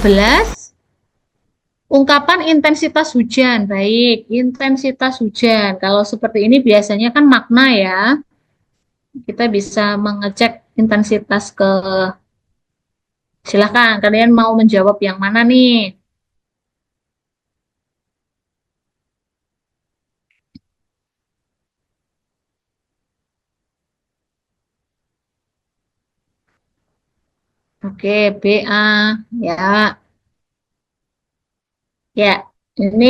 15. Ungkapan intensitas hujan. Baik, intensitas hujan. Kalau seperti ini biasanya kan makna ya. Kita bisa mengecek intensitas ke... Silahkan, kalian mau menjawab yang mana nih? Oke, BA. Ya, ya. Ini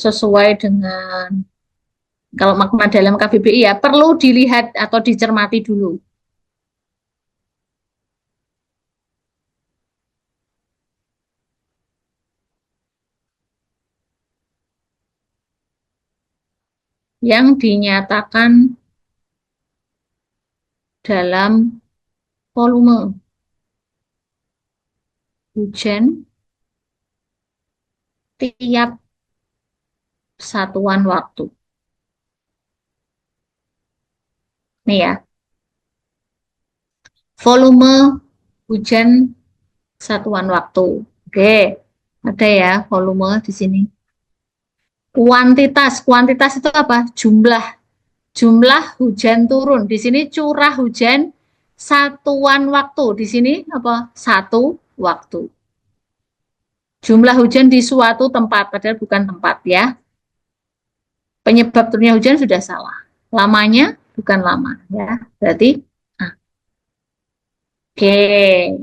sesuai dengan kalau makna dalam KBBI ya, perlu dilihat atau dicermati dulu. Yang dinyatakan dalam volume hujan tiap satuan waktu. Nih ya, volume hujan satuan waktu. Oke, ada ya volume di sini. Kuantitas, kuantitas itu apa? Jumlah, jumlah hujan turun. Di sini curah hujan satuan waktu. Di sini apa? Satu waktu. Jumlah hujan di suatu tempat, padahal bukan tempat ya. Penyebab turunnya hujan sudah salah. Lamanya bukan lama ya. Berarti ah, oke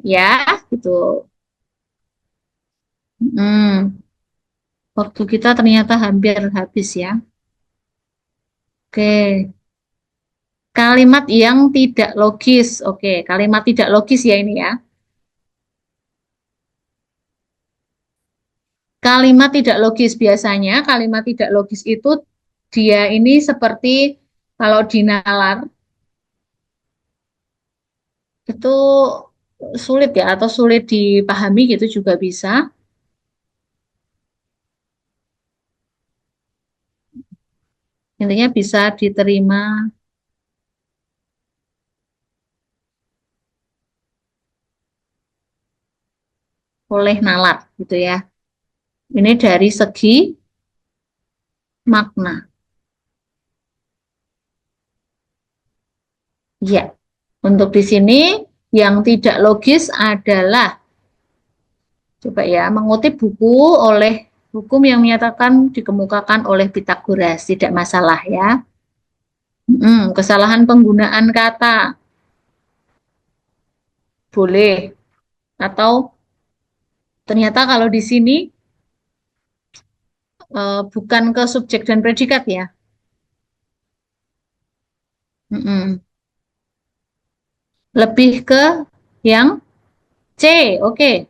ya gitu. Hmm, waktu kita ternyata hampir habis ya. Oke, kalimat yang tidak logis. Oke, kalimat tidak logis ya ini ya. Kalimat tidak logis biasanya kalimat tidak logis itu dia ini seperti kalau dinalar itu sulit ya atau sulit dipahami gitu juga bisa. Intinya bisa diterima oleh nalar gitu ya. Ini dari segi makna. Ya, untuk di sini yang tidak logis adalah coba ya mengutip buku oleh hukum yang menyatakan dikemukakan oleh Pitagoras tidak masalah ya. Kesalahan penggunaan kata boleh atau ternyata kalau di sini bukan ke subjek dan predikat ya. Mm-mm. Lebih ke yang C. Oke,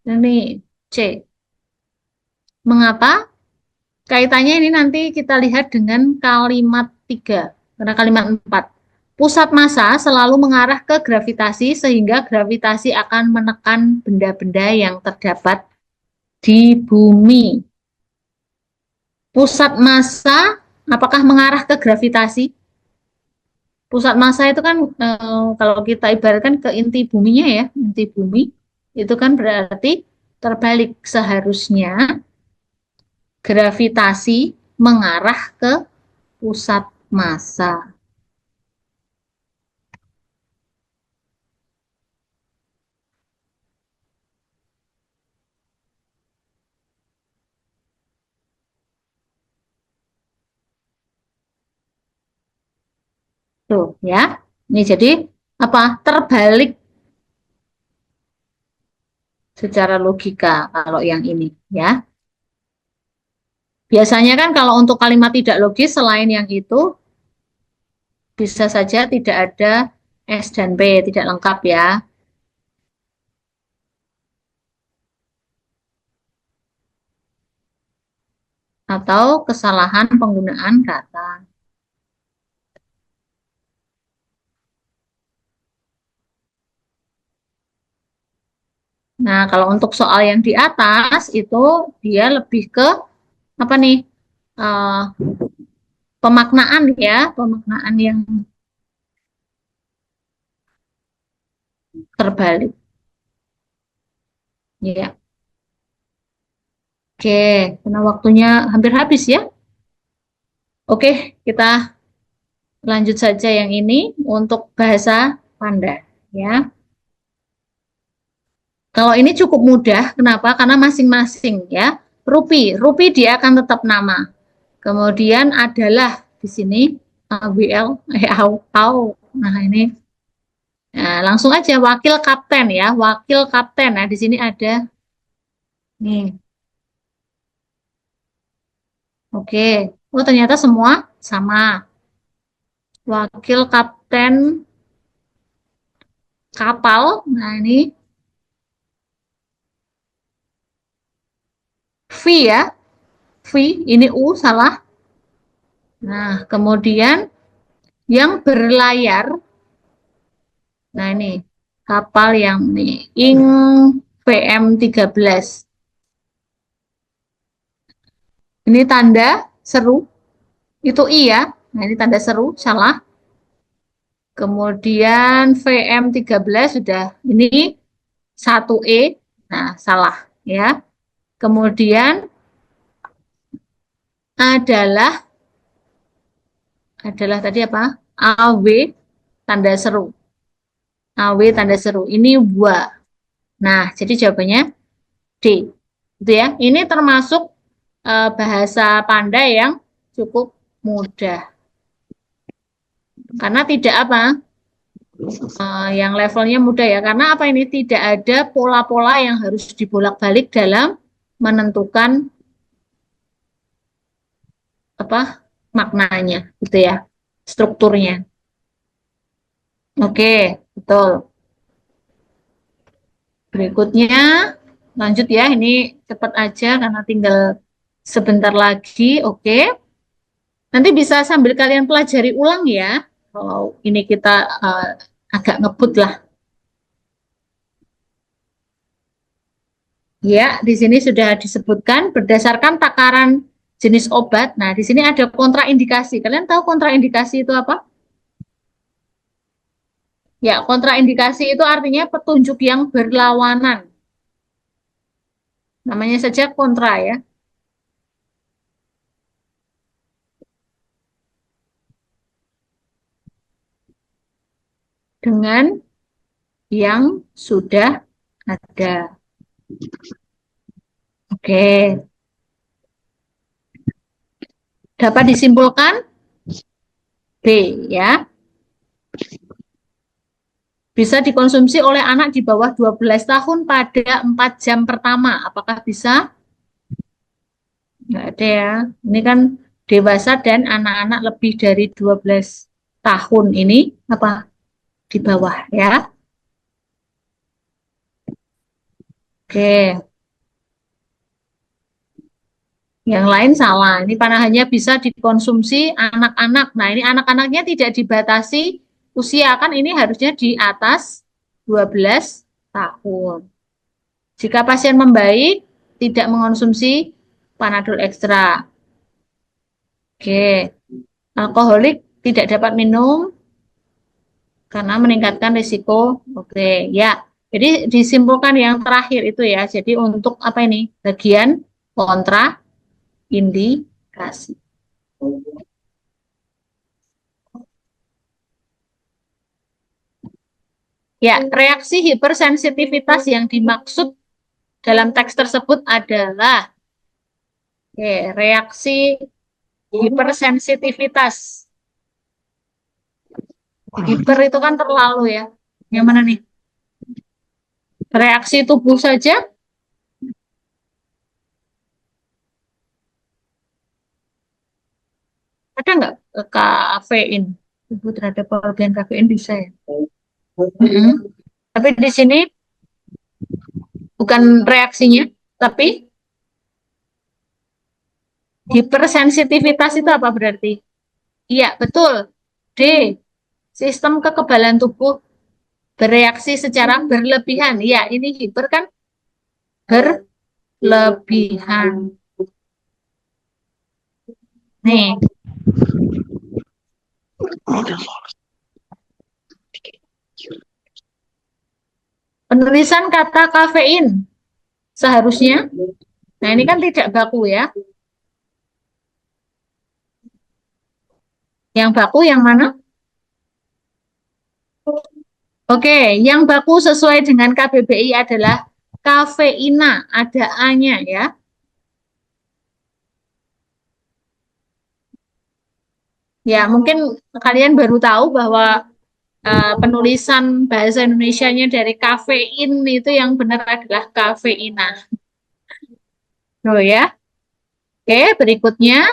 ini C. Mengapa? Kaitannya ini nanti kita lihat dengan kalimat 3, karena kalimat 4. Pusat massa selalu mengarah ke gravitasi sehingga gravitasi akan menekan benda-benda yang terdapat di bumi. Pusat massa apakah mengarah ke gravitasi? Pusat massa itu kan kalau kita ibaratkan ke inti buminya ya, inti bumi itu kan berarti terbalik seharusnya gravitasi mengarah ke pusat massa. Tuh ya. Ini jadi apa? Terbalik secara logika kalau yang ini ya. Biasanya kan kalau untuk kalimat tidak logis selain yang itu bisa saja tidak ada S dan P, tidak lengkap ya. Atau kesalahan penggunaan kata. Nah, kalau untuk soal yang di atas itu dia lebih ke apa nih? Eh, pemaknaan ya, pemaknaan yang terbalik. Ya, oke. Karena waktunya hampir habis ya. Oke, kita lanjut saja yang ini untuk bahasa Panda. Ya. Kalau ini cukup mudah, kenapa? Karena masing-masing ya. Rupi dia akan tetap nama. Kemudian adalah di sini WL, au. Nah ini, nah, langsung aja wakil kapten ya, wakil kapten. Nah di sini ada nih, oke. Oh ternyata semua sama. Wakil kapten kapal. Nah ini V ya, V. Ini U salah. Nah kemudian yang berlayar. Nah ini kapal yang nih Ing VM 13. Ini tanda seru. Itu I ya. Nah ini tanda seru, salah. Kemudian VM 13 sudah. Ini 1E. Nah salah ya. Kemudian adalah tadi apa? AW tanda seru. AW tanda seru. Ini wa. Nah jadi jawabannya D. Gitu ya. Ini termasuk bahasa Panda yang cukup mudah. Karena tidak apa, yang levelnya mudah ya. Karena apa ini tidak ada pola-pola yang harus dibolak-balik dalam menentukan apa maknanya, gitu ya, strukturnya. Oke, betul. Berikutnya lanjut ya. Ini cepat aja karena tinggal sebentar lagi. Oke. Nanti bisa sambil kalian pelajari ulang ya. Kalau ini kita uh, agak ngebut lah. Ya, di sini sudah disebutkan berdasarkan takaran jenis obat. Nah, di sini ada kontraindikasi. Kalian tahu kontraindikasi itu apa? Ya, kontraindikasi itu artinya petunjuk yang berlawanan. Namanya saja kontra ya. Dengan yang sudah ada. Oke, dapat disimpulkan B ya. Bisa dikonsumsi oleh anak di bawah 12 tahun pada 4 jam pertama. Apakah bisa? Nggak ada ya. Ini kan dewasa dan anak-anak lebih dari 12 tahun ini apa di bawah ya. Oke, yang lain salah. Ini panahannya bisa dikonsumsi anak-anak. Nah, ini anak-anaknya tidak dibatasi usia kan ini harusnya di atas 12 tahun. Jika pasien membaik, tidak mengonsumsi Panadol ekstra. Oke, alkoholik tidak dapat minum karena meningkatkan risiko. Oke, ya. Jadi disimpulkan yang terakhir itu ya. Jadi untuk apa ini? Bagian kontraindikasi. Ya, reaksi hipersensitivitas yang dimaksud dalam teks tersebut adalah reaksi hipersensitivitas. Hiper itu kan terlalu ya. Yang mana nih? Reaksi tubuh saja ada nggak kafein? Tubuh terhadap organ kafein bisa ya. Mm-mm. Tapi di sini bukan reaksinya, tapi hipersensitivitas itu apa berarti? Iya, betul. D. Sistem kekebalan tubuh bereaksi secara berlebihan. Iya, ini hiper kan berlebihan. Nih, penulisan kata kafein. seharusnya. Nah, ini kan tidak baku ya. Yang baku yang mana? Oke, yang baku sesuai dengan KBBI adalah kafeina, ada A-nya ya. Ya, mungkin kalian baru tahu bahwa penulisan bahasa Indonesianya dari kafein itu yang benar adalah kafeina. Oh ya. Oke, berikutnya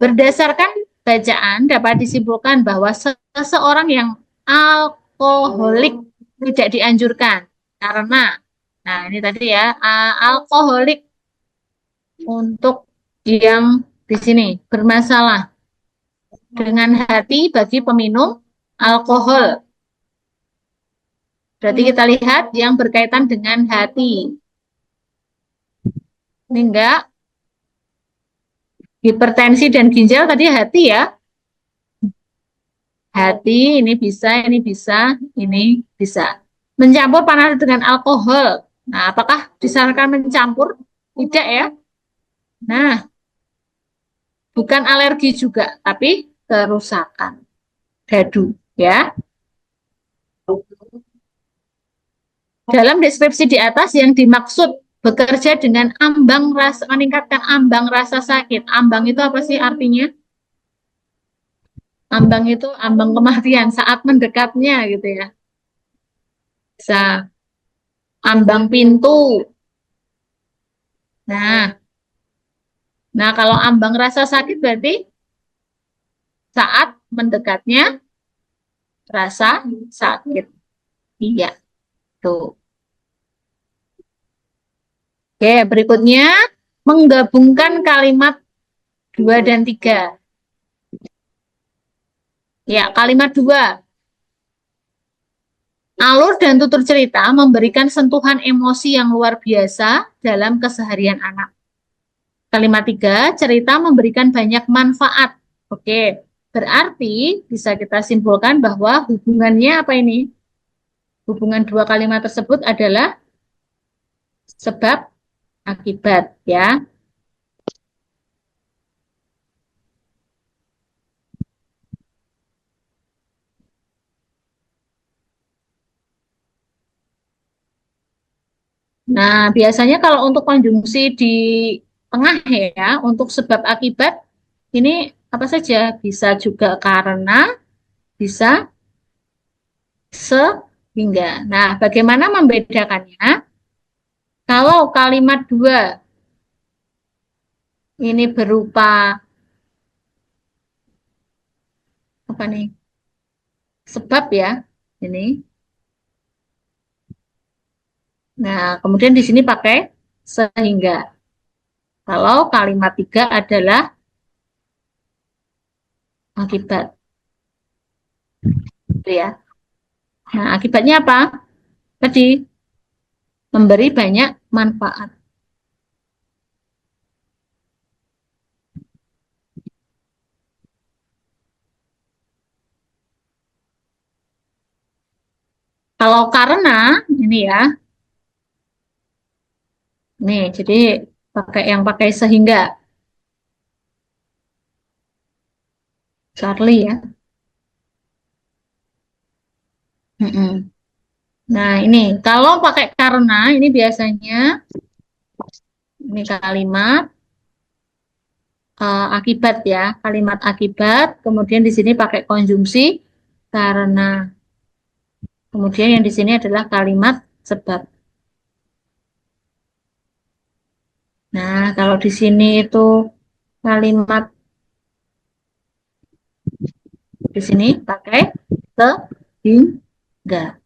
berdasarkan bacaan dapat disimpulkan bahwa seseorang yang alkoholik tidak dianjurkan karena nah ini tadi ya alkoholik untuk yang di sini bermasalah dengan hati bagi peminum alkohol. Berarti kita lihat yang berkaitan dengan hati. Ini enggak hipertensi dan ginjal tadi hati ya. Hati ini bisa, ini bisa. Mencampur panas dengan alkohol. Nah, apakah disarankan mencampur? Tidak ya. Nah, bukan alergi juga, tapi kerusakan dadu ya. Dalam deskripsi di atas yang dimaksud bekerja dengan ambang rasa meningkatkan ambang rasa sakit. Ambang itu apa sih artinya? Ambang itu ambang kematian saat mendekatnya gitu ya. Bisa ambang pintu. Nah, nah kalau ambang rasa sakit berarti saat mendekatnya rasa sakit. Iya, tuh. Oke, berikutnya menggabungkan kalimat 2 dan 3. Ya, kalimat 2. Alur dan tutur cerita memberikan sentuhan emosi yang luar biasa dalam keseharian anak. Kalimat 3, cerita memberikan banyak manfaat. Oke, berarti bisa kita simpulkan bahwa hubungannya apa ini? Hubungan dua kalimat tersebut adalah sebab akibat ya. Nah, biasanya kalau untuk konjungsi di tengah ya, untuk sebab akibat ini apa saja? Bisa juga karena, bisa sehingga. Nah, bagaimana membedakannya? Kalau kalimat 2 ini berupa apa nih? Sebab ya, ini. Nah, kemudian di sini pakai sehingga. Kalau kalimat 3 adalah akibat, gitu ya. Nah, akibatnya apa? Tadi memberi banyak manfaat. Kalau karena ini ya, nih jadi pakai yang pakai sehingga Charlie ya. Mm-mm. Nah ini kalau pakai karena ini biasanya ini kalimat akibat ya, kalimat akibat. Kemudian di sini pakai konjungsi karena. Kemudian yang di sini adalah kalimat sebab. Nah kalau di sini itu kalimat di sini pakai sehingga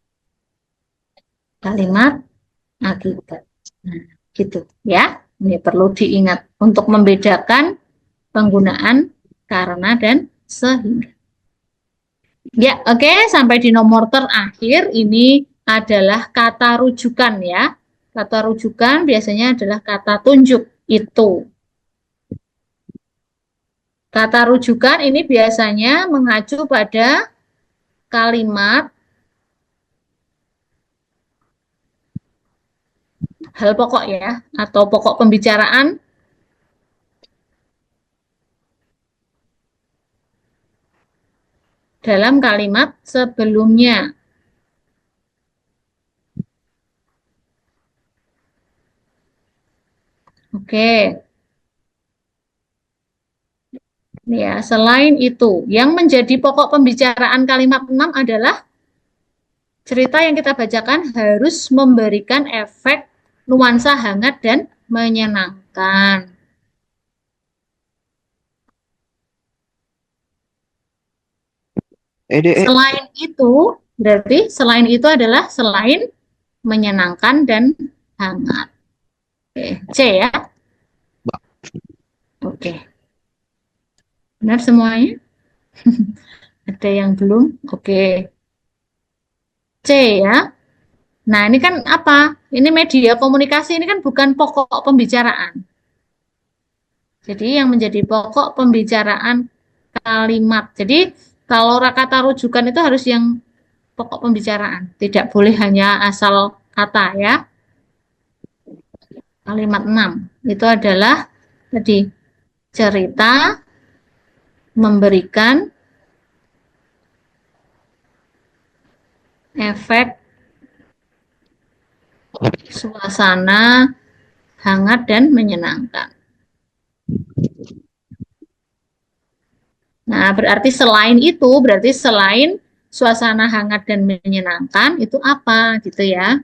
kalimat akibat. Nah, gitu ya. Ini perlu diingat untuk membedakan penggunaan karena dan sehingga. Ya, oke, sampai di nomor terakhir ini adalah kata rujukan ya. Kata rujukan biasanya adalah kata tunjuk itu. Kata rujukan ini biasanya mengacu pada kalimat hal pokok ya, atau pokok pembicaraan dalam kalimat sebelumnya. Oke, ya, selain itu, yang menjadi pokok pembicaraan kalimat 6 adalah cerita yang kita bacakan harus memberikan efek nuansa hangat dan menyenangkan. Dek. Selain itu, berarti selain itu adalah selain menyenangkan dan hangat. Oke, C ya. Oke, benar semuanya? Ada yang belum? Oke, C ya. Nah, ini kan apa? Ini media komunikasi, ini kan bukan pokok pembicaraan. Jadi yang menjadi pokok pembicaraan kalimat. Jadi kalau kata rujukan itu harus yang pokok pembicaraan. Tidak boleh hanya asal kata ya. Kalimat 6 itu adalah tadi cerita memberikan efek suasana hangat dan menyenangkan. Nah, berarti selain itu, berarti selain suasana hangat dan menyenangkan, itu apa gitu ya.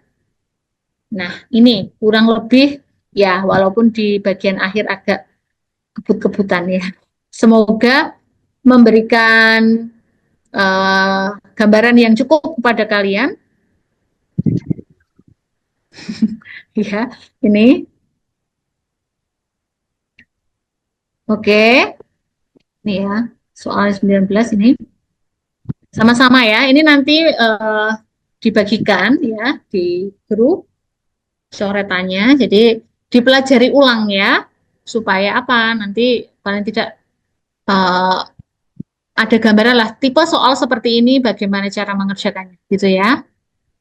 Nah, ini kurang lebih ya, walaupun di bagian akhir agak kebut-kebutan ya. Semoga memberikan eh, gambaran yang cukup kepada kalian. Ya, ini. Oke, ini ya, soal 19 ini. Sama-sama ya, ini nanti dibagikan ya di grup coretannya. Jadi dipelajari ulang ya, supaya apa? Nanti paling tidak eh, ada gambaran lah tipe soal seperti ini, bagaimana cara mengerjakannya, gitu ya.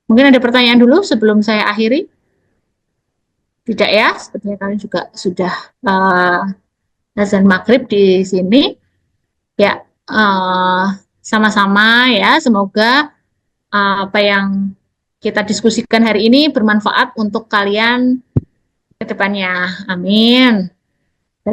Mungkin ada pertanyaan dulu sebelum saya akhiri. Tidak ya, sepertinya kalian juga sudah azan maghrib di sini. Ya, eh, sama-sama ya. Semoga apa yang kita diskusikan hari ini bermanfaat untuk kalian ke depannya. Amin.